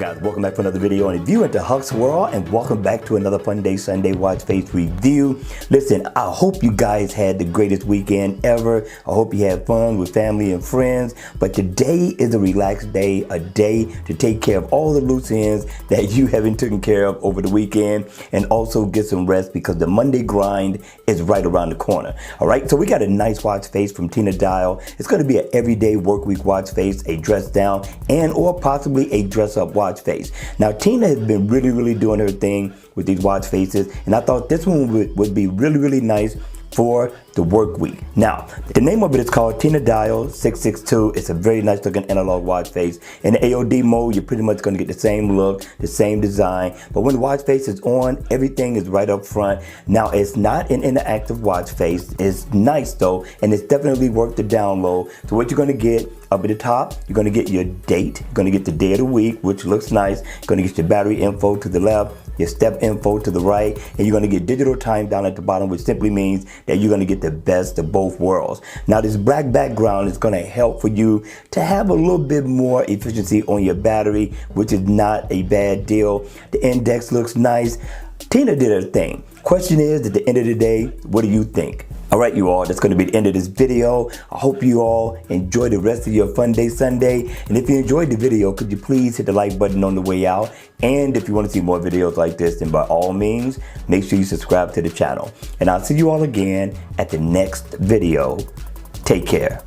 guys, welcome back for another video and review at the Huck's World, and welcome back to another Fun Day Sunday Watch Face review. Listen, I hope you guys had the greatest weekend ever. I hope you had fun with family and friends, but today is a relaxed day, a day to take care of all the loose ends that you haven't taken care of over the weekend, and also get some rest because the Monday grind is right around the corner. All right, so we got a nice watch face from Tina Dial. It's going to be an everyday work week watch face, a dress down and or possibly a dress up watch face. Now Tina has been really doing her thing with these watch faces, and I thought this one would be really nice for the work week. Now, the name of it is called Tina Dial 662. It's a very nice looking analog watch face. In the AOD mode, you're pretty much going to get the same look, the same design, but when the watch face is on, everything is right up front. Now, it's not an interactive watch face. It's nice though, and it's definitely worth the download. So what you're going to get up at the top, you're going to get your date, you're going to get the day of the week, which looks nice. You're going to get your battery info to the left, your step info to the right, and you're going to get digital time down at the bottom, which simply means that you're going to get the best of both worlds. Now this black background is going to help for you to have a little bit more efficiency on your battery, which is not a bad deal. The index looks nice. Tina did her thing. Question is, at the end of the day, what do you think? All right, you all, that's going to be the end of this video. I hope you all enjoy the rest of your Fun Day Sunday. And if you enjoyed the video, could you please hit the like button on the way out? And if you want to see more videos like this, then by all means, make sure you subscribe to the channel. And I'll see you all again at the next video. Take care.